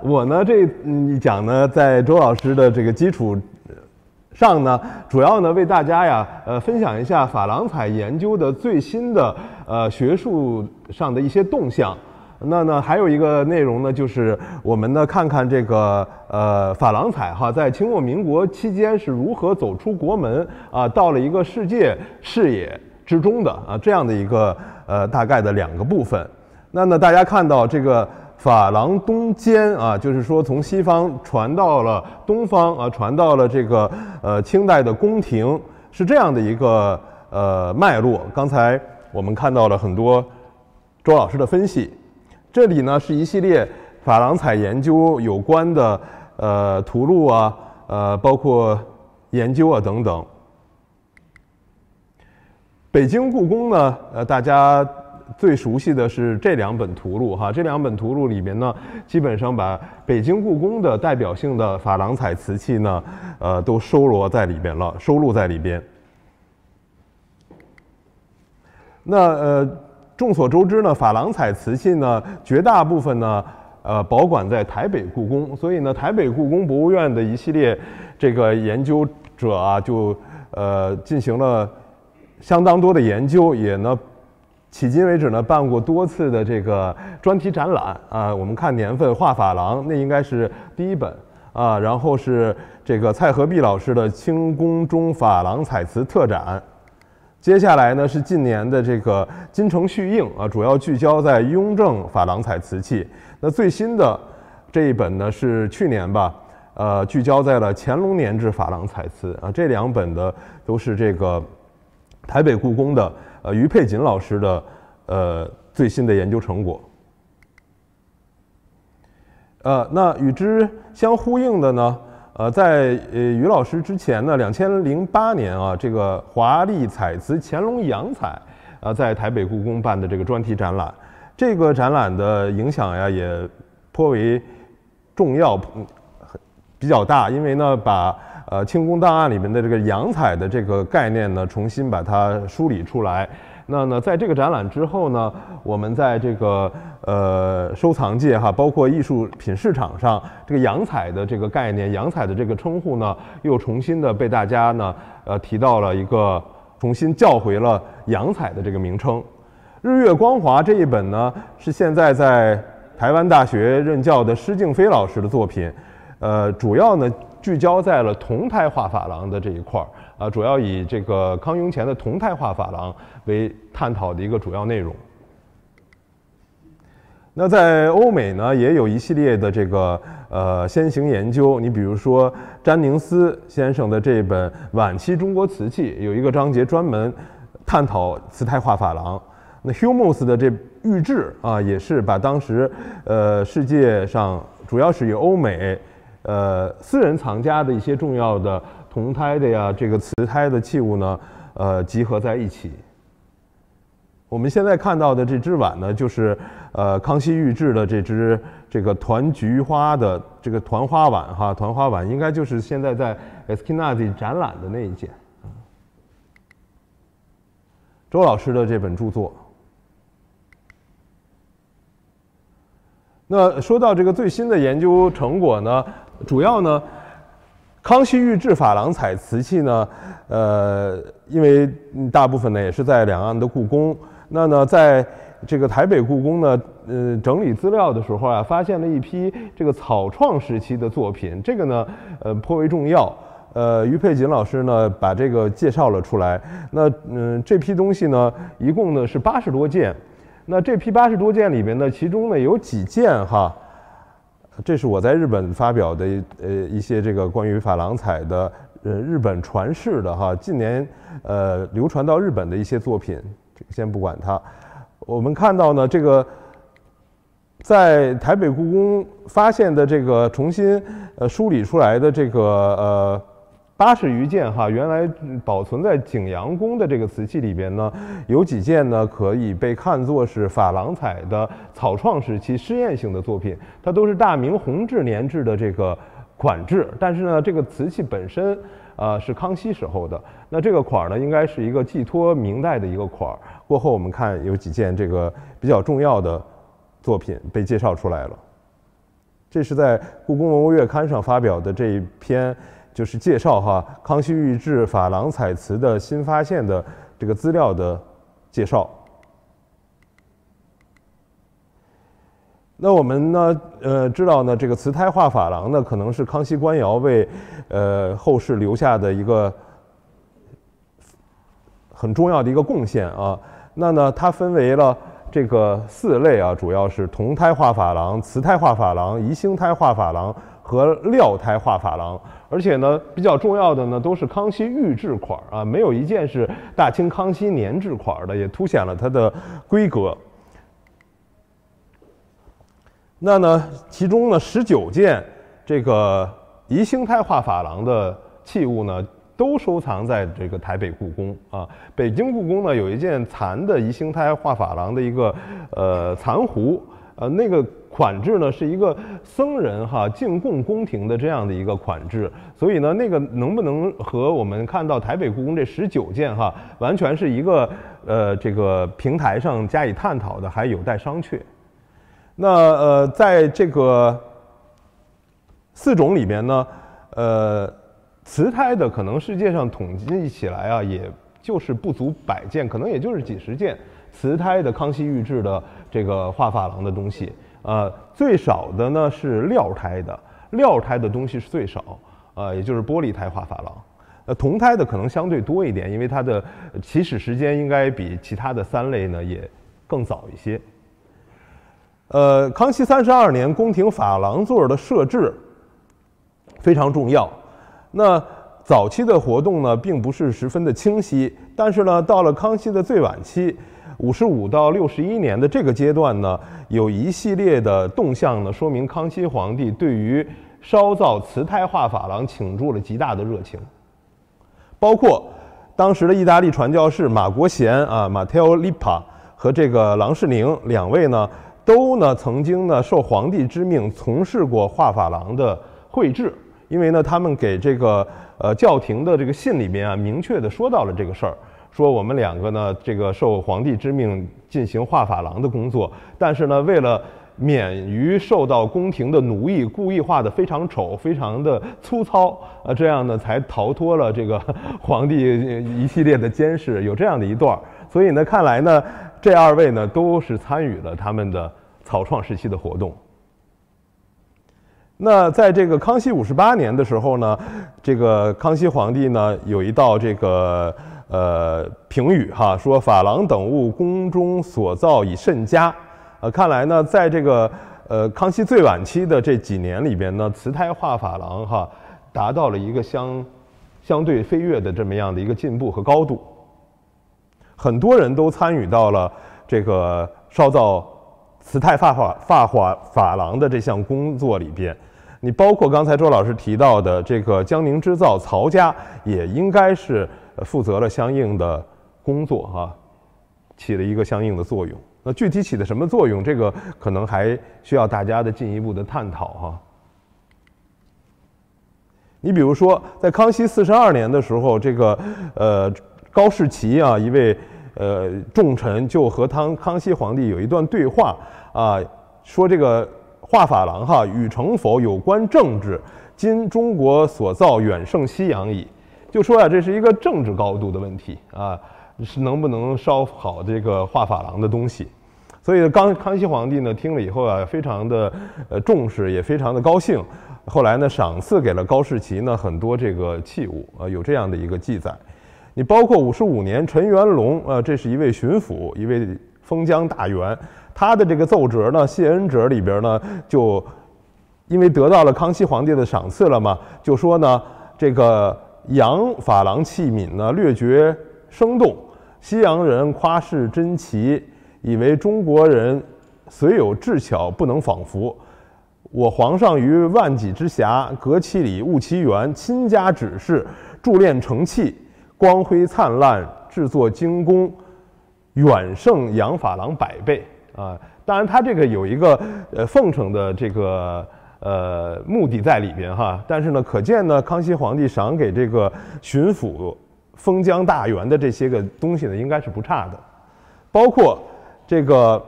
我呢这一讲呢，在周老师的这个基础上呢，主要呢为大家呀分享一下珐琅彩研究的最新的学术上的一些动向。还有一个内容呢，就是我们呢看看这个珐琅彩哈，在清末民国期间是如何走出国门啊，到了一个世界视野之中的这样的一个大概的2个部分。大家看到这个珐琅东间啊，就是说从西方传到了东方啊，传到了这个清代的宫廷，是这样的一个脉络。刚才我们看到了很多周老师的分析，这里呢是一系列珐琅彩研究有关的图录啊，包括研究啊等等。北京故宫呢，大家最熟悉的是这2本图录哈，这2本图录里面呢，基本上把北京故宫的代表性的珐琅彩瓷器呢，都收录在里边。众所周知呢，珐琅彩瓷器呢，绝大部分呢，保管在台北故宫，所以呢，台北故宫博物院的一系列这个研究者啊，就进行了相当多的研究，也呢，迄今为止呢，办过多次的这个专题展览啊。我们看年份，画珐琅那应该是第1本啊，然后是这个蔡和璧老师的清宫中珐琅彩瓷特展。接下来呢是近年的这个金承续映啊，主要聚焦在雍正珐琅彩瓷器。最新的这一本呢是去年吧，聚焦在了乾隆年制珐琅彩瓷啊。这2本的都是这个台北故宫的于佩锦老师的最新的研究成果。与之相呼应的呢，在于老师之前呢，2008年啊，这个华丽彩瓷乾隆洋彩在台北故宫办的这个专题展览，这个展览的影响呀也颇为重要，比较大，因为呢把清宫档案里面的这个洋彩的这个概念呢重新把它梳理出来。在这个展览之后呢，我们在这个收藏界哈，包括艺术品市场上，这个洋彩的这个概念，洋彩的这个称呼呢，又重新的被大家呢提到了一个，重新叫回了洋彩的这个名称。日月光华这一本呢，是现在在台湾大学任教的施敬飞老师的作品，主要呢聚焦在了铜胎画珐琅的这一块儿主要以这个康雍乾的铜胎画珐琅为探讨的一个主要内容。在欧美呢，也有一系列的这个先行研究。你比如说詹宁斯先生的这本晚期中国瓷器，有一个章节专门探讨瓷胎画珐琅。Hummus 的这玉质啊，也是把当时世界上主要是以欧美私人藏家的一些重要的铜胎的呀，这个瓷胎的器物呢，集合在一起。我们现在看到的这只碗呢，就是康熙御制的这个团菊花的这个团花碗哈，团花碗应该就是现在在 Eskenazi 展览的那一件。周老师的这本著作。说到这个最新的研究成果呢，主要呢，康熙御制珐琅彩瓷器呢，因为大部分呢也是在两岸的故宫，在这个台北故宫呢，整理资料的时候啊，发现了一批这个草创时期的作品，这个呢，颇为重要。于佩锦老师呢，把这个介绍了出来。这批东西呢，一共呢是80多件。这批80多件里面呢，其中呢有几件哈，这是我在日本发表的一些这个关于珐琅彩的日本传世的哈，近年流传到日本的一些作品，这个先不管它。我们看到呢，这个在台北故宫发现的这个重新梳理出来的这个80余件哈，原来保存在景阳宫的这个瓷器里边呢，有几件呢可以被看作是珐琅彩的草创时期试验性的作品，它都是大明弘治年制的这个款制，但是呢，这个瓷器本身是康熙时候的。这个款呢，应该是一个寄托明代的一个款。过后我们看有几件这个比较重要的作品被介绍出来了。这是在故宫文物月刊上发表的这一篇，就是介绍康熙御制珐琅彩瓷的新发现的这个资料的介绍。那我们呢，知道呢，这个瓷胎画珐琅呢，可能是康熙官窑为后世留下的一个很重要的一个贡献啊。那呢，它分为了这个4类啊，主要是铜胎画珐琅、瓷胎画珐琅、宜兴胎画珐琅和料胎画珐琅。而且呢，比较重要的呢，都是康熙御制款啊，没有一件是大清康熙年制款的，也凸显了它的规格。那呢，其中呢19件这个宜兴胎画珐琅的器物呢，都收藏在这个台北故宫啊。北京故宫呢有一件残的宜兴胎画珐琅的一个残壶，那个款制呢是一个僧人进贡宫廷的这样的一个款制，所以呢那个能不能和我们看到台北故宫这19件完全是一个这个平台上加以探讨的，还有待商榷。那在这个4种里边呢，瓷胎的可能世界上统计起来啊，也就是不足100件，可能也就是几十件瓷胎的康熙御制的这个画珐琅的东西。最少的呢是料胎的，料胎的东西是最少，也就是玻璃胎画珐琅。铜胎的可能相对多一点，因为它的起始时间应该比其他的3类呢也更早一些。康熙32年宫廷珐琅座的设置非常重要。那早期的活动呢，并不是十分的清晰，但是呢，到了康熙的最晚期，55到61年的这个阶段呢，有一系列的动向呢，说明康熙皇帝对于烧造瓷胎画珐琅倾注了极大的热情，包括当时的意大利传教士马国贤Matteo Lippa 和这个郎世宁2位呢，都呢曾经呢受皇帝之命从事过画珐琅的绘制，因为呢他们给这个教廷的这个信里面明确的说到了这个事儿，说我们2个呢这个受皇帝之命进行画珐琅的工作，但是呢为了免于受到宫廷的奴役，故意画的非常丑，非常的粗糙这样呢才逃脱了这个皇帝一系列的监视，有这样的一段。所以呢看来呢这2位呢都是参与了他们的草创时期的活动。那在这个康熙58年的时候呢，这个康熙皇帝呢有一道这个评语说珐琅等物宫中所造已甚佳。看来呢在这个康熙最晚期的这几年里边呢，瓷胎画珐琅达到了一个相对飞跃的这么样的一个进步和高度。很多人都参与到了这个烧造瓷胎珐琅的这项工作里边。你包括刚才周老师提到的这个江宁织造曹家，也应该是负责了相应的工作起了一个相应的作用。那具体起的什么作用，这个可能还需要大家的进一步的探讨你比如说，在康熙42年的时候，这个高士奇一位重臣就和康熙皇帝有一段对话说这个画珐琅与成否有关政治，今中国所造远胜西洋矣。就说这是一个政治高度的问题是能不能烧好这个画珐琅的东西。所以康熙皇帝呢听了以后非常的重视，也非常的高兴。后来呢赏赐给了高士奇呢很多这个器物有这样的一个记载。你包括55年陈元龙这是一位巡抚，一位封疆大员，他的这个奏折呢谢恩折里边呢，就因为得到了康熙皇帝的赏赐了嘛，就说呢这个洋珐琅器皿呢略觉生动，西洋人夸是珍奇，以为中国人虽有智巧不能仿佛。我皇上于万几之暇，革其理，务其源，亲加指示，铸炼成器，光辉灿烂，制作精工，远胜洋珐琅100倍当然他这个有一个奉承的这个目的在里边但是呢可见呢康熙皇帝赏给这个巡抚封疆大员的这些个东西呢应该是不差的，包括这个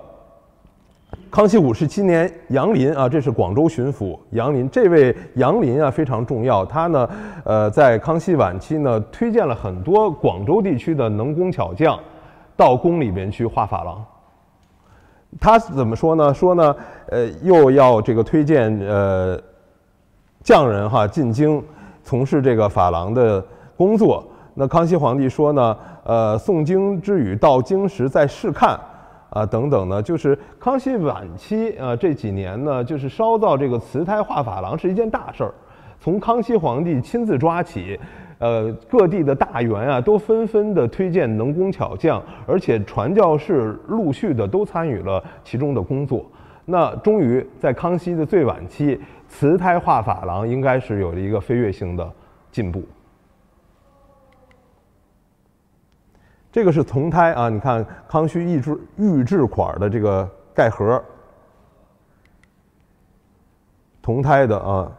康熙57年，杨林啊，这是广州巡抚杨林。这位杨林啊非常重要，他呢，在康熙晚期呢，推荐了很多广州地区的能工巧匠到宫里边去画珐琅。他怎么说呢？说呢，又要这个推荐匠人进京从事这个珐琅的工作。那康熙皇帝说呢，诵经之语，到京时再试看。等等呢，就是康熙晚期这几年呢，就是烧造这个瓷胎画珐琅是一件大事儿。从康熙皇帝亲自抓起，各地的大员都纷纷的推荐能工巧匠，而且传教士陆续的都参与了其中的工作。那终于在康熙的最晚期，瓷胎画珐琅应该是有了一个飞跃性的进步。这个是铜胎啊，你看康熙御制款的这个盖盒，铜胎的啊。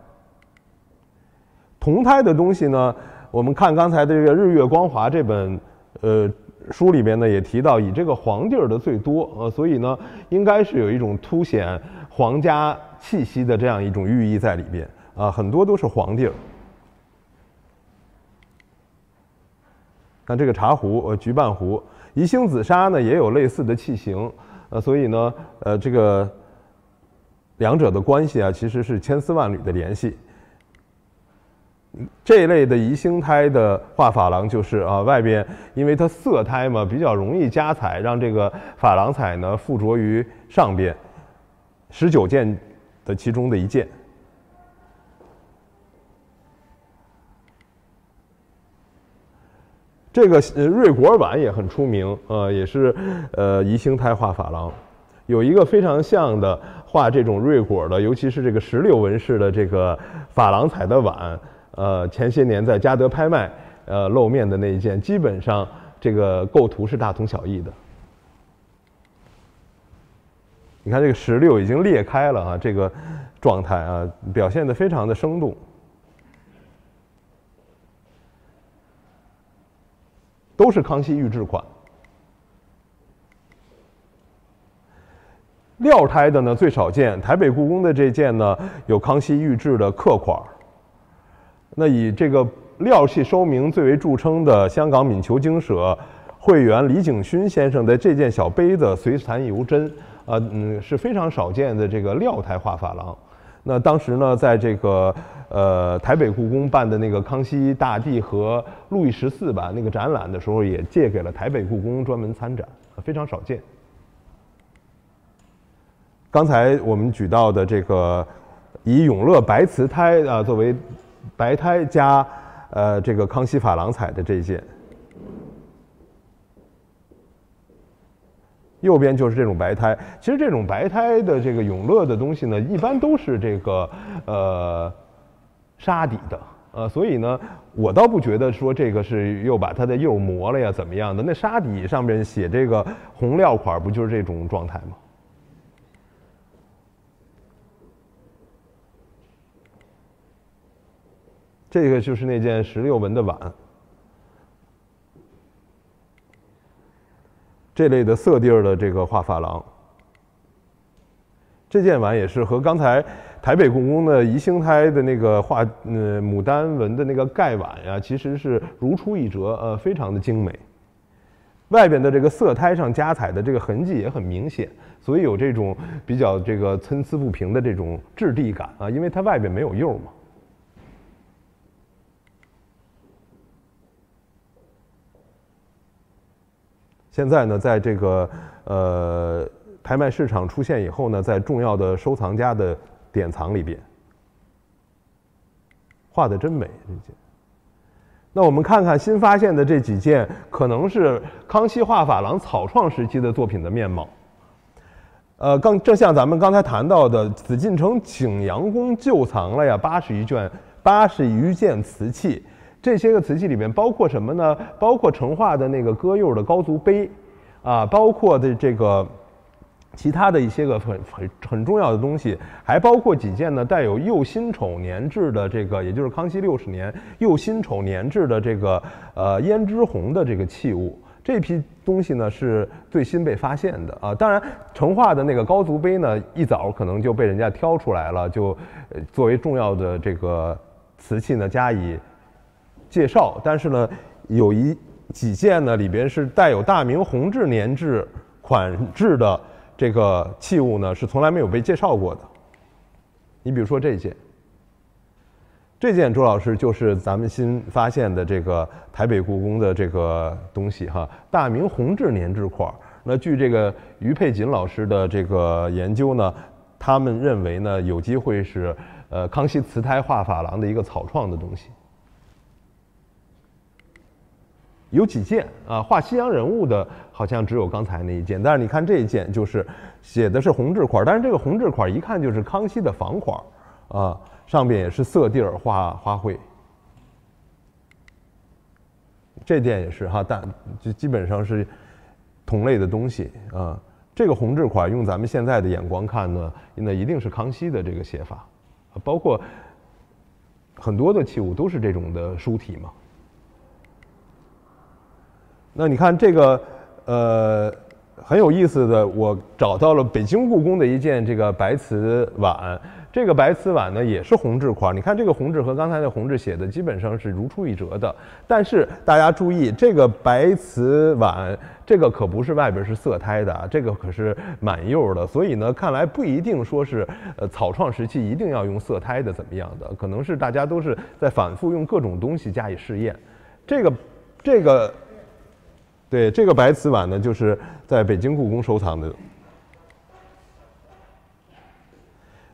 铜胎的东西呢，我们看刚才的这个《日月光华》这本书里边呢，也提到以这个黄地儿的最多所以呢，应该是有一种凸显皇家气息的这样一种寓意在里边很多都是黄地儿。那这个茶壶，菊瓣壶，宜兴紫砂呢也有类似的器型，所以呢，这个两者的关系其实是千丝万缕的联系。这一类的宜兴胎的画珐琅就是外边因为它色胎嘛，比较容易加彩，让这个珐琅彩呢附着于上边，19件的其中的一件。这个瑞果碗也很出名，也是宜兴胎画珐琅，有一个非常像的画这种瑞果的，尤其是这个16纹式的这个珐琅彩的碗，前些年在嘉德拍卖露面的那一件，基本上这个构图是大同小异的。你看这个16已经裂开了这个状态表现得非常的生动。都是康熙御制款。料胎的呢最少见，台北故宫的这件呢有康熙御制的刻款。那以这个料器收名最为著称的香港闽球精舍会员李景勋先生的这件小杯子随蚕尤针，是非常少见的这个料胎画珐琅。那当时呢，在这个台北故宫办的那个康熙大帝和路易14吧那个展览的时候，也借给了台北故宫专门参展，非常少见。刚才我们举到的这个以永乐白瓷胎作为白胎加这个康熙珐琅彩的这一件。右边就是这种白胎，其实这种白胎的这个永乐的东西呢，一般都是这个沙底的，所以呢，我倒不觉得说这个是又把它的釉磨了呀怎么样的，那沙底上边写这个红料款，不就是这种状态吗？这个就是那件16纹的碗。这类的色地儿的这个画珐琅，这件碗也是和刚才台北故宫的宜兴胎的那个画牡丹纹的那个盖碗呀，其实是如出一辙，非常的精美。外边的这个色胎上加彩的这个痕迹也很明显，所以有这种比较这个参差不平的这种质地感因为它外边没有釉嘛。现在呢，在这个拍卖市场出现以后呢，在重要的收藏家的典藏里边，画的真美这件。那我们看看新发现的这几件，可能是康熙画珐琅草创时期的作品的面貌。正像咱们刚才谈到的，紫禁城景阳宫旧藏了呀80余件瓷器。这些个瓷器里面包括什么呢？包括成化的那个鸽釉的高足杯，包括的这个其他的一些个很重要的东西，还包括几件呢带有右辛丑年制的这个，也就是康熙60年右辛丑年制的这个胭脂红的这个器物。这批东西呢是最新被发现的啊。当然，成化的那个高足碑呢，一早可能就被人家挑出来了，就作为重要的这个瓷器呢加以介绍。但是呢，有几件呢里边是带有大明弘治年制款制的这个器物呢，是从来没有被介绍过的。你比如说这件。这件周老师就是咱们新发现的这个台北故宫的这个东西哈，大明弘治年制款。那据这个于佩锦老师的这个研究呢，他们认为呢有机会是康熙瓷胎画珐琅的一个草创的东西。有几件啊，画西洋人物的好像只有刚才那一件，但是你看这一件就是写的是弘治款，但是这个弘治款一看就是康熙的仿款啊。上边也是色地儿画花卉，这件也是哈，但就基本上是同类的东西啊。这个弘治款用咱们现在的眼光看呢，那一定是康熙的这个写法，包括很多的器物都是这种的书体嘛。那你看这个很有意思的，我找到了北京故宫的一件这个白瓷碗。这个白瓷碗呢也是弘治款，你看这个弘治和刚才的弘治写的基本上是如出一辙的。但是大家注意，这个白瓷碗这个可不是外边是色胎的，这个可是满釉的，所以呢看来不一定说是草创时期一定要用色胎的怎么样的，可能是大家都是在反复用各种东西加以试验。对，这个白瓷碗呢就是在北京故宫收藏的。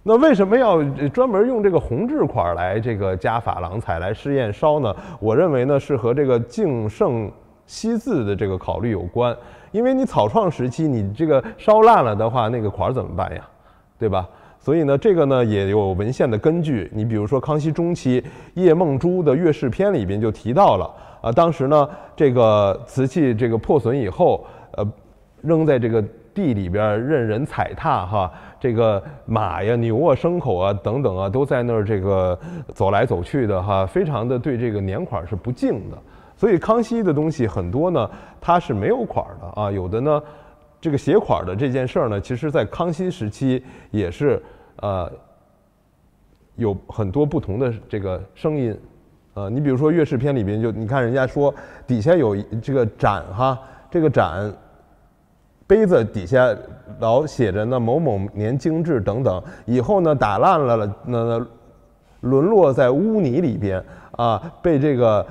那为什么要专门用这个弘治款来这个加珐琅彩来试验烧呢？我认为呢是和这个敬圣惜字的这个考虑有关。因为你草创时期你这个烧烂了的话，那个款怎么办呀？对吧？所以呢，这个呢也有文献的根据。你比如说康熙中期叶梦珠的《月事篇》里边就提到了啊，当时呢这个瓷器这个破损以后，扔在这个地里边任人踩踏哈。这个马呀、牛啊、牲口啊等等啊，都在那儿这个走来走去的哈，非常的对这个年款是不敬的。所以康熙的东西很多呢，它是没有款的啊，有的呢，这个写款的这件事儿呢，其实在康熙时期也是有很多不同的这个声音你比如说《月事篇》里边就你看人家说底下有这个盏哈，这个盏。杯子底下老写着呢某某年精制等等，以后呢打烂了，那沦落在污泥里边啊，被这个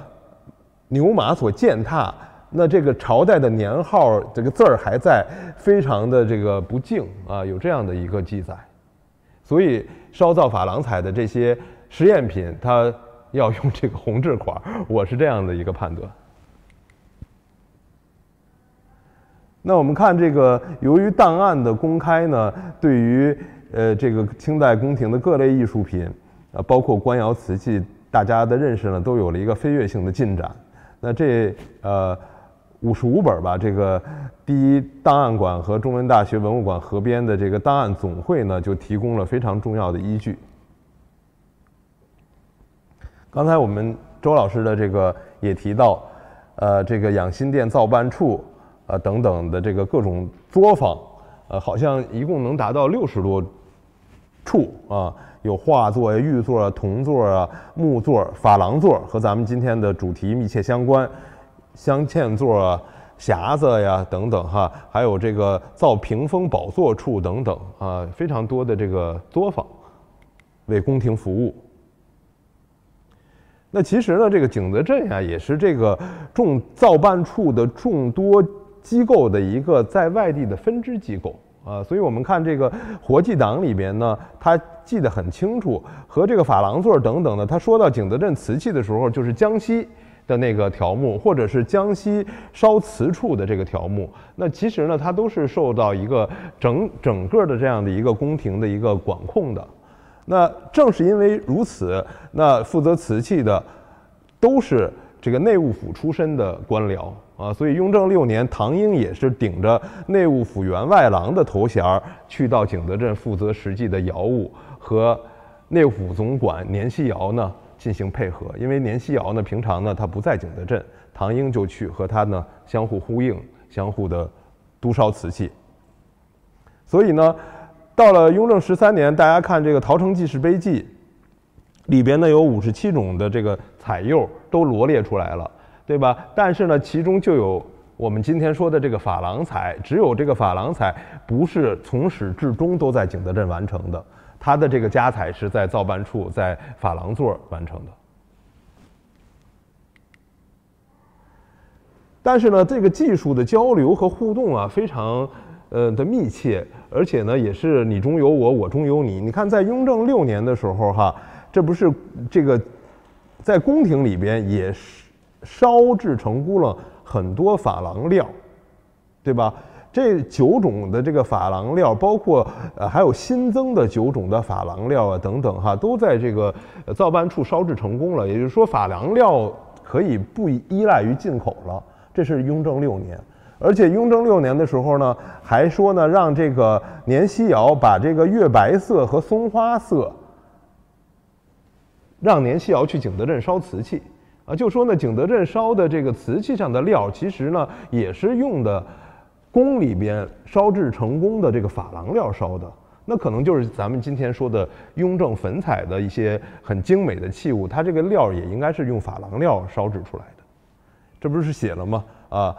牛马所践踏。那这个朝代的年号这个字儿还在，非常的这个不敬啊，有这样的一个记载。所以烧造珐琅彩的这些实验品，它要用这个弘治款，我是这样的一个判断。那我们看这个，由于档案的公开呢，对于这个清代宫廷的各类艺术品包括官窑瓷器，大家的认识呢都有了一个飞跃性的进展。那这55本吧，这个第一档案馆和中文大学文物馆合编的这个档案总会呢，就提供了非常重要的依据。刚才我们周老师的这个也提到，这个养心殿造办处。等等的这个各种作坊，好像一共能达到60多处啊，有画作呀、玉作啊、铜作啊、木作、珐琅作，和咱们今天的主题密切相关，镶嵌作啊、匣子呀等等哈，还有这个造屏风宝座处等等啊，非常多的这个作坊为宫廷服务。那其实呢，这个景德镇呀，也是这个造办处的众多机构的一个在外地的分支机构啊，所以我们看这个活记档里边呢，它记得很清楚，和这个珐琅座等等的，他说到景德镇瓷器的时候，就是江西的那个条目，或者是江西烧瓷处的这个条目。那其实呢，它都是受到一个整个的这样的一个宫廷的一个管控的。那正是因为如此，那负责瓷器的都是这个内务府出身的官僚啊，所以雍正6年，唐英也是顶着内务府员外郎的头衔去到景德镇负责实际的窑务，和内务府总管年希尧呢进行配合，因为年希尧呢平常呢他不在景德镇，唐英就去和他呢相互呼应，相互的督烧瓷器。所以呢，到了雍正13年，大家看这个《陶城记事碑记》里边呢有57种的这个彩釉都罗列出来了，对吧？但是呢，其中就有我们今天说的这个珐琅彩，只有这个珐琅彩不是从始至终都在景德镇完成的，它的这个加彩是在造办处在珐琅座完成的。但是呢，这个技术的交流和互动啊，非常的密切，而且呢，也是你中有我，我中有你。你看，在雍正6年的时候哈，这不是这个在宫廷里边也烧制成功了很多珐琅料，对吧？这9种的这个珐琅料，包括还有新增的9种的珐琅料啊等等哈，都在这个造办处烧制成功了。也就是说，珐琅料可以不依赖于进口了。这是雍正6年，而且雍正6年的时候呢，还说呢，让这个年希尧把这个月白色和松花色，让年希尧去景德镇烧瓷器啊，就说呢，景德镇烧的这个瓷器上的料，其实呢也是用的宫里边烧制成功的这个珐琅料烧的，那可能就是咱们今天说的雍正粉彩的一些很精美的器物，它这个料也应该是用珐琅料烧制出来的。这不是写了吗？啊，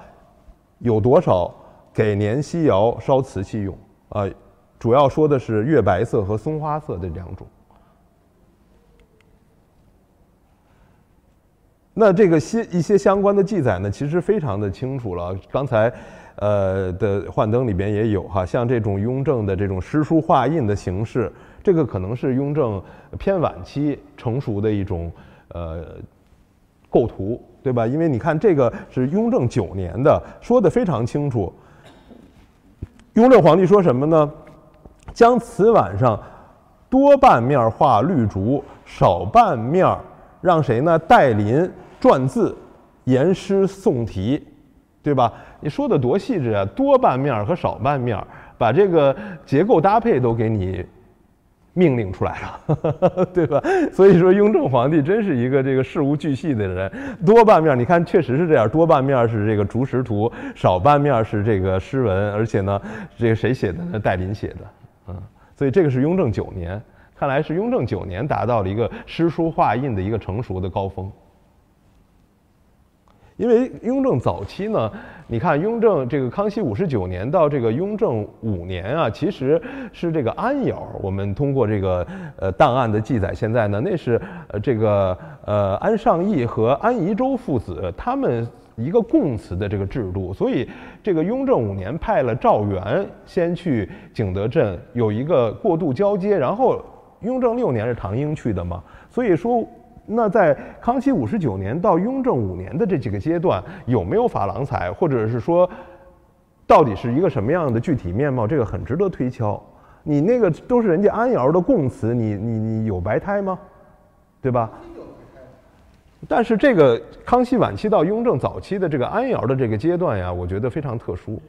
有多少给年希尧烧瓷器用啊？主要说的是月白色和松花色这2种。那这个一些相关的记载呢，其实非常的清楚了。刚才的幻灯里边也有哈，像这种雍正的这种诗书画印的形式，这个可能是雍正偏晚期成熟的一种构图。对吧？因为你看这个是雍正9年的，说的非常清楚。雍正皇帝说什么呢？将瓷碗上多半面画绿竹，少半面让谁呢？代临篆字，言诗诵题，对吧？你说的多细致啊！多半面和少半面，把这个结构搭配都给你命令出来了，对吧？所以说雍正皇帝真是一个这个事无巨细的人。多半面，你看确实是这样，多半面是这个竹石图，少半面是这个诗文，而且呢，这个谁写的呢？代临写的，所以这个是雍正9年，看来是雍正9年达到了一个诗书画印的一个成熟的高峰。因为雍正早期呢，你看雍正这个康熙59年到这个雍正5年啊，其实是这个安爻。我们通过这个档案的记载，现在呢，那是这个安尚义和安宜周父子他们一个共祠的这个制度，所以这个雍正5年派了赵元先去景德镇，有一个过渡交接，然后雍正6年是唐英去的嘛，所以说。那在康熙59年到雍正5年的这几个阶段，有没有珐琅彩，或者是说，到底是一个什么样的具体面貌，这个很值得推敲。你那个都是人家安爻的供词，你有白胎吗？对吧？但是这个康熙晚期到雍正早期的这个安爻的这个阶段呀，我觉得非常特殊。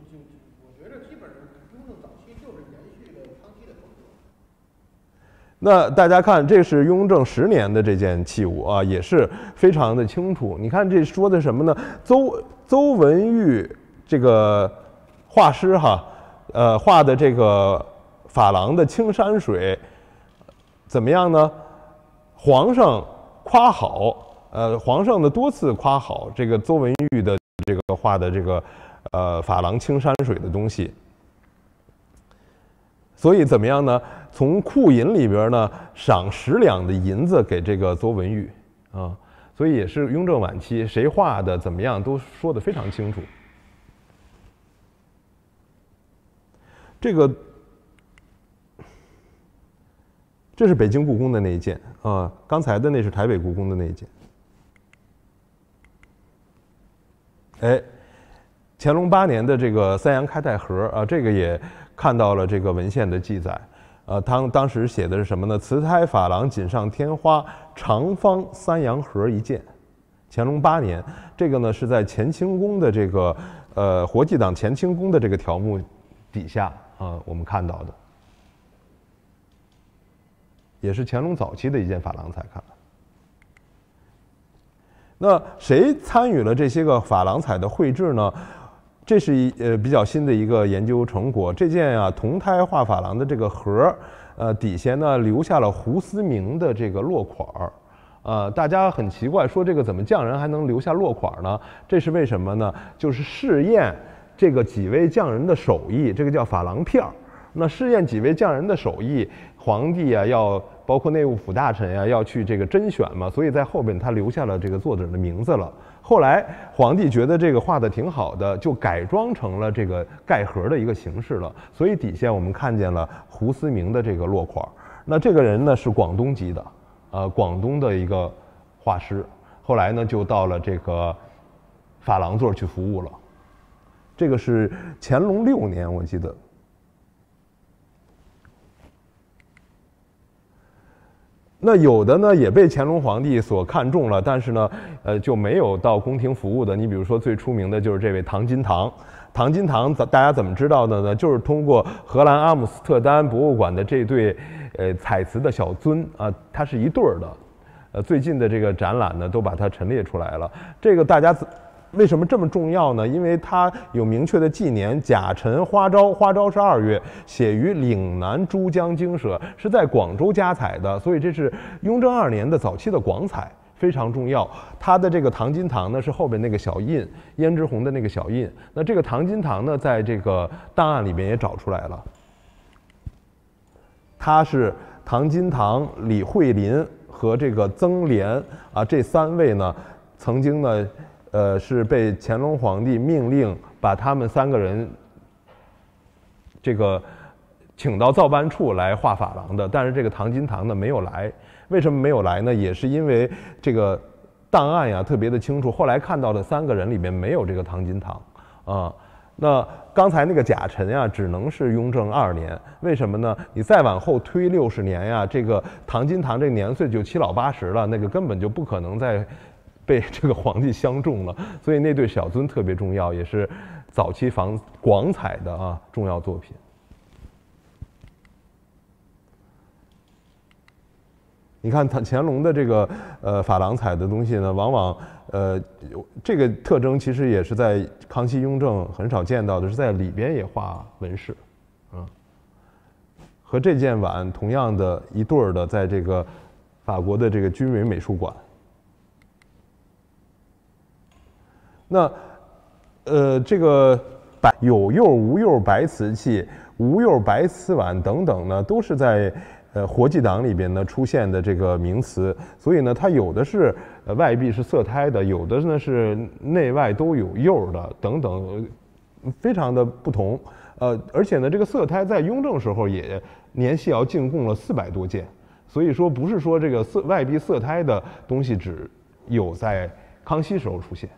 那大家看，这是雍正10年的这件器物啊，也是非常的清楚。你看这说的什么呢？邹文玉这个画师哈，画的这个珐琅的青山水怎么样呢？皇上夸好，皇上的多次夸好这个邹文玉的这个画的这个珐琅青山水的东西。所以怎么样呢？从库银里边呢赏10两的银子给这个邹文玉啊，所以也是雍正晚期谁画的怎么样都说得非常清楚。这是北京故宫的那一件啊，刚才的那是台北故宫的那一件。哎，乾隆8年的这个三阳开泰盒啊，这个也看到了这个文献的记载。当时写的是什么呢？瓷胎珐琅锦上添花，长方三阳盒一件。乾隆8年，这个呢是在乾清宫的这个活济党乾清宫的这个条目底下啊，我们看到的，也是乾隆早期的一件珐琅彩。看来，那谁参与了这些个珐琅彩的绘制呢？这是比较新的一个研究成果。这件啊铜胎画珐琅的这个盒，底下呢留下了胡思明的这个落款儿。大家很奇怪，说这个怎么匠人还能留下落款呢？这是为什么呢？就是试验这个几位匠人的手艺，这个叫珐琅片儿。那试验几位匠人的手艺，皇帝啊要包括内务府大臣呀要去这个甄选嘛，所以在后边他留下了这个作者的名字了。后来皇帝觉得这个画的挺好的，就改装成了这个盖盒的一个形式了。所以底下我们看见了胡思明的这个落款。那这个人呢是广东籍的。广东的一个画师，后来呢就到了这个珐琅座去服务了。这个是乾隆6年，我记得。那有的呢也被乾隆皇帝所看中了，但是呢，就没有到宫廷服务的。你比如说最出名的就是这位唐金堂。唐金堂大家怎么知道的呢？就是通过荷兰阿姆斯特丹博物馆的这对彩瓷的小尊啊，它是一对儿的。最近的这个展览呢，都把它陈列出来了。这个大家为什么这么重要呢？因为它有明确的纪年，甲辰花朝，花朝是2月，写于岭南珠江精舍，是在广州加彩的，所以这是雍正2年的早期的广彩。非常重要，它的这个唐金堂呢是后边那个小印，胭脂红的那个小印。那这个唐金堂呢，在这个档案里边也找出来了。它是唐金堂、李惠林和这个曾莲啊，这3位呢，曾经呢，是被乾隆皇帝命令把他们3个人这个请到造办处来画珐琅的，但是这个唐金堂呢没有来。为什么没有来呢？也是因为这个档案呀特别的清楚，后来看到的3个人里面没有这个唐金堂啊。那刚才那个甲辰呀，只能是雍正2年，为什么呢？你再往后推60年呀，这个唐金堂这个年岁就7老80了，那个根本就不可能再被这个皇帝相中了。所以那对小尊特别重要，也是早期广彩的重要作品。你看乾隆的这个珐琅彩的东西呢，往往这个特征其实也是在康熙、雍正很少见到的，是在里边也画纹饰，和这件碗同样的一对儿的，在这个法国的这个军委美术馆。那这个有釉无釉白瓷器、无釉白瓷碗等等呢，都是在活纪档里边呢出现的这个名词，所以呢，它有的是外壁是色胎的，有的呢是内外都有釉的，等等，非常的不同。而且呢，这个色胎在雍正时候也年系窑进贡了400多件，所以说不是说这个外壁色胎的东西只有在康熙时候出现。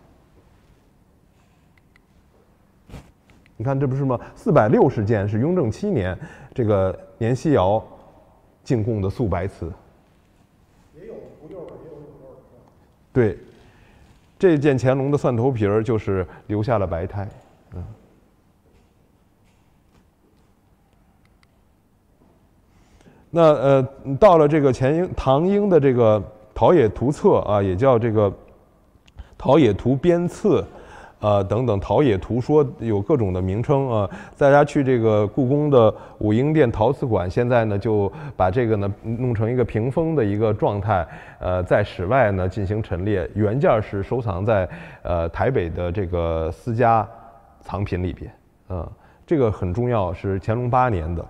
你看这不是吗？460件是雍正7年这个年系窑进贡的素白瓷，也有不釉的，也有有釉的。对，这件乾隆的蒜头皮儿就是留下了白胎。那到了这个唐英的这个《陶冶图册》啊，也叫这个《陶冶图编次》。等等，陶冶图说有各种的名称啊。大家去这个故宫的武英殿陶瓷馆，现在呢就把这个呢弄成一个屏风的一个状态，在室外呢进行陈列。原件是收藏在台北的这个私家藏品里边，这个很重要，是乾隆8年的。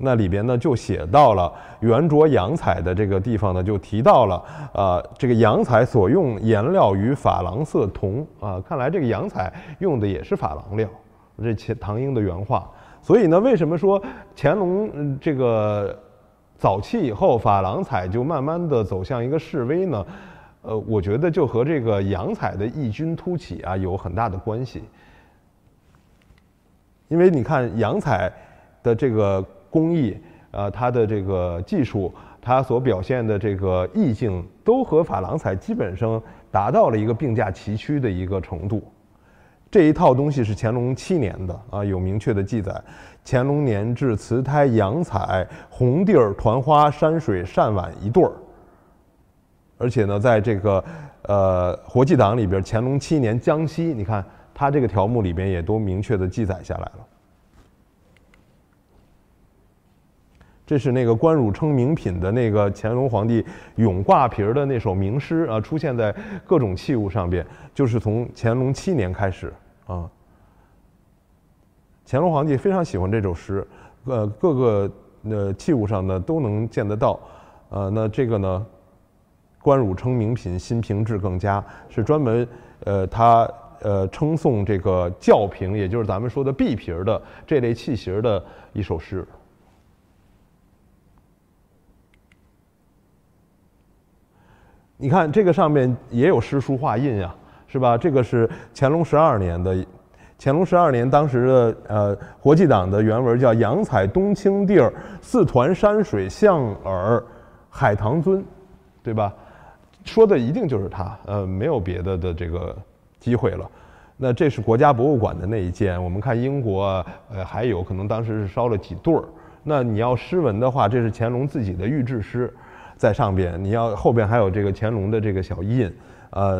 那里边呢就写到了圆琢洋彩的这个地方呢，就提到了这个洋彩所用颜料与珐琅色同看来这个洋彩用的也是珐琅料，这唐英的原话。所以呢，为什么说乾隆这个早期以后珐琅彩就慢慢的走向一个式微呢？我觉得就和这个洋彩的异军突起有很大的关系。因为你看洋彩的这个工艺，它的这个技术，它所表现的这个意境，都和珐琅彩基本上达到了一个并驾齐驱的一个程度。这一套东西是乾隆7年的有明确的记载。乾隆年制瓷胎洋彩红地儿团花山水扇碗一对儿，而且呢，在这个活纪档里边，乾隆7年江西，你看它这个条目里边也都明确的记载下来了。这是那个关汝称名品的那个乾隆皇帝咏挂皮儿的那首名诗啊，出现在各种器物上边，就是从乾隆7年开始啊。乾隆皇帝非常喜欢这首诗，各个器物上呢都能见得到。那这个呢，关汝称名品，新瓶质更佳，是专门他称颂这个教瓶，也就是咱们说的璧皮儿的这类器型的一首诗。你看这个上面也有诗书画印呀，是吧？这个是乾隆12年的，乾隆12年当时的活纪档的原文叫“阳彩东青地儿，四团山水向尔海棠尊”，对吧？说的一定就是他，没有别的这个机会了。那这是国家博物馆的那一件，我们看英国还有可能当时是烧了几对儿。那你要诗文的话，这是乾隆自己的御制诗。在上边，你要后边还有这个乾隆的这个小印，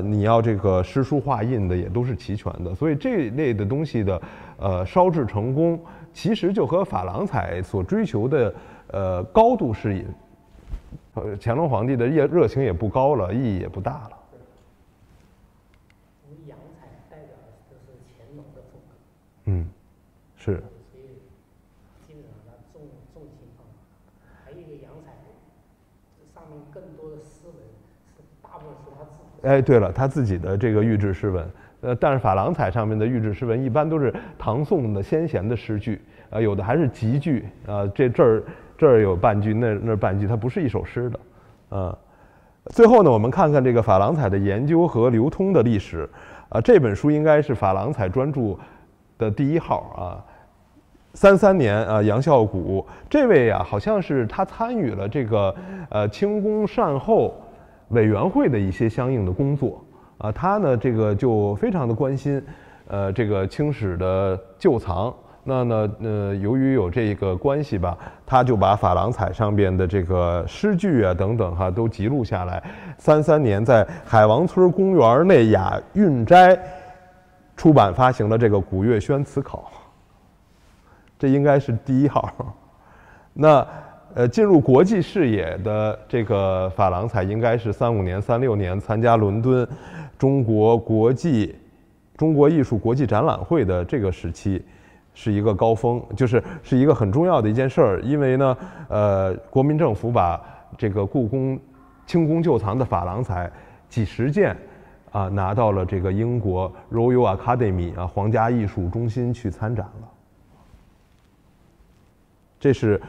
你要这个诗书画印的也都是齐全的，所以这一类的东西的烧制成功，其实就和珐琅彩所追求的高度是乾隆皇帝的热情也不高了，意义也不大了。因为洋彩代表的都是乾隆的风格。嗯，是。所以基本上它重心放大，还有一个洋彩。上面更多的诗文是大部分是他自己。哎，对了，他自己的这个御制诗文，但是珐琅彩上面的御制诗文一般都是唐宋的先贤的诗句，有的还是集句，这儿有半句，那半句，它不是一首诗的，最后呢，我们看看这个珐琅彩的研究和流通的历史，这本书应该是珐琅彩专著的第1号啊。33年杨孝谷这位啊，好像是他参与了这个清宫善后委员会的一些相应的工作啊，他呢这个就非常的关心这个清史的旧藏。那呢由于有这个关系吧，他就把珐琅彩上边的这个诗句啊等等都记录下来。33年在海王村公园内雅韵斋出版发行了这个《古月轩词考》。这应该是第1号。那进入国际视野的这个珐琅彩应该是35年、36年参加伦敦中国艺术国际展览会的这个时期，是一个高峰，是一个很重要的一件事儿。因为呢，国民政府把这个故宫清宫旧藏的珐琅彩几十件拿到了这个英国 Royal Academy 皇家艺术中心去参展了。这是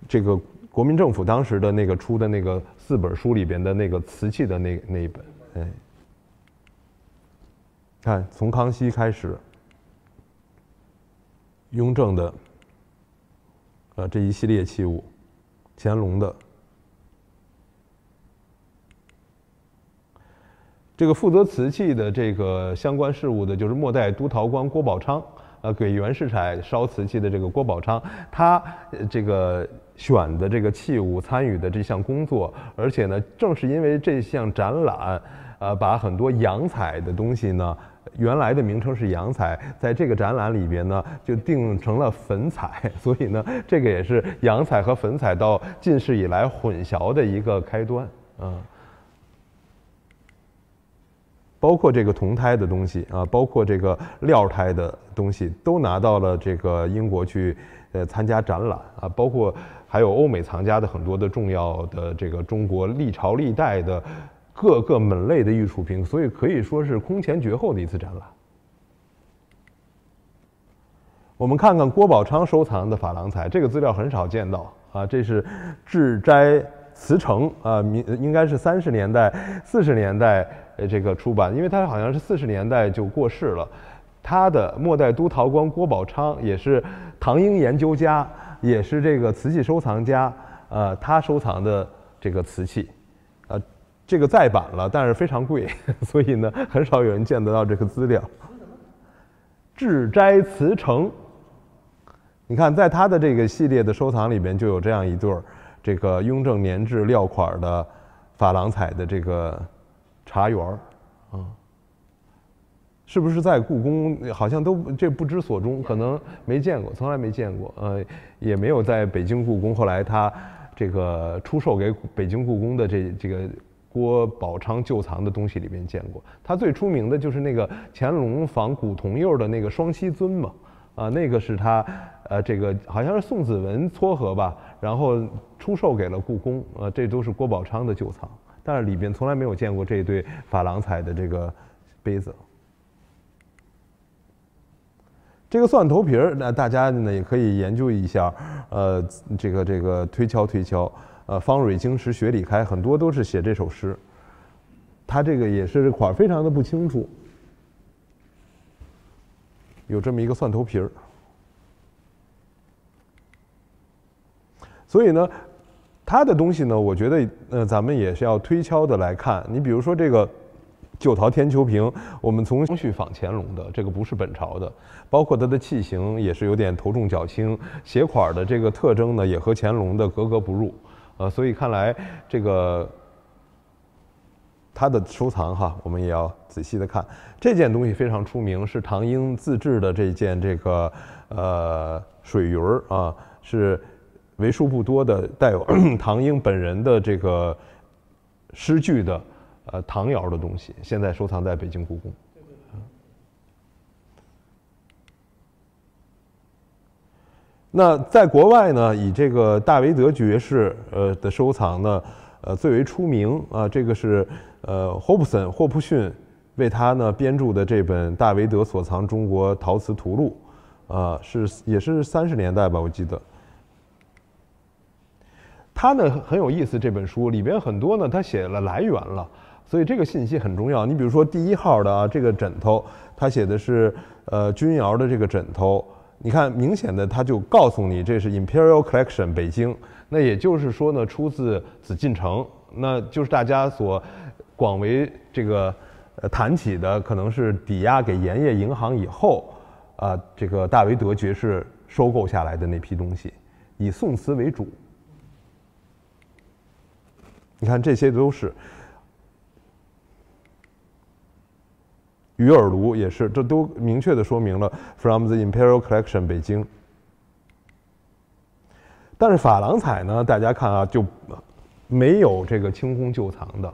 这个国民政府当时的那个出的那个4本书里边的那个瓷器的那一本，哎，看从康熙开始，雍正的这一系列器物，乾隆的这个负责瓷器的这个相关事务的，就是末代督陶官郭宝昌。给袁世凯烧瓷器的这个郭宝昌，他这个选的这个器物，参与的这项工作，而且呢，正是因为这项展览，把很多洋彩的东西呢，原来的名称是洋彩，在这个展览里边呢，就定成了粉彩，所以呢，这个也是洋彩和粉彩到近世以来混淆的一个开端啊。包括这个铜胎的东西包括这个料胎的东西，都拿到了这个英国去参加展览包括还有欧美藏家的很多的重要的这个中国历朝历代的各个门类的艺术品，所以可以说是空前绝后的一次展览。我们看看郭宝昌收藏的珐琅彩，这个资料很少见到这是志斋瓷城应该是30年代、40年代这个出版，因为他好像是40年代就过世了。他的末代督陶官郭宝昌也是唐英研究家，也是这个瓷器收藏家，他收藏的这个瓷器，这个再版了，但是非常贵，所以呢，很少有人见得到这个资料。志斋瓷城，你看，在他的这个系列的收藏里边，就有这样一对儿这个雍正年制料款的珐琅彩的这个茶园儿啊，是不是在故宫好像都这不知所终，可能没见过，从来没见过，也没有在北京故宫后来他这个出售给北京故宫的这个郭宝昌旧藏的东西里面见过。他最出名的就是那个乾隆仿古铜釉的那个双溪尊嘛，那个是他这个好像是宋子文撮合吧，然后出售给了故宫，这都是郭宝昌的旧藏，但是里边从来没有见过这对珐琅彩的这个杯子。这个蒜头皮儿，那大家呢也可以研究一下，这个推敲，方蕊经时学理开，很多都是写这首诗。他这个也是款非常的不清楚，有这么一个蒜头皮儿。所以呢，他的东西呢，我觉得咱们也是要推敲的来看。你比如说这个旧陶天球瓶，我们从续仿乾隆的，这个不是本朝的，包括它的器型也是有点头重脚轻，写款的这个特征呢也和乾隆的格格不入，所以看来这个它的收藏哈，我们也要仔细的看。这件东西非常出名，是唐英自制的这件这个水鱼儿啊，是为数不多的带有唐英本人的这个诗句的。唐窑的东西，现在收藏在北京故宫。那在国外呢，以这个大维德爵士的收藏呢，最为出名啊。这个是霍普逊为他呢编著的这本《大维德所藏中国陶瓷图录》，也是30年代吧，我记得。他呢很有意思，这本书里边很多呢，他写了来源了。所以这个信息很重要。你比如说第1号的这个枕头，它写的是钧窑的这个枕头，你看明显的它就告诉你这是 Imperial Collection 北京，那也就是说呢出自紫禁城，那就是大家所广为这个谈起的，可能是抵押给盐业银行以后这个大维德爵士收购下来的那批东西，以宋瓷为主。你看这些都是。鱼耳炉也是，这都明确的说明了 From the Imperial Collection 北京。但是珐琅彩呢，大家看啊，就没有这个清宫旧藏的。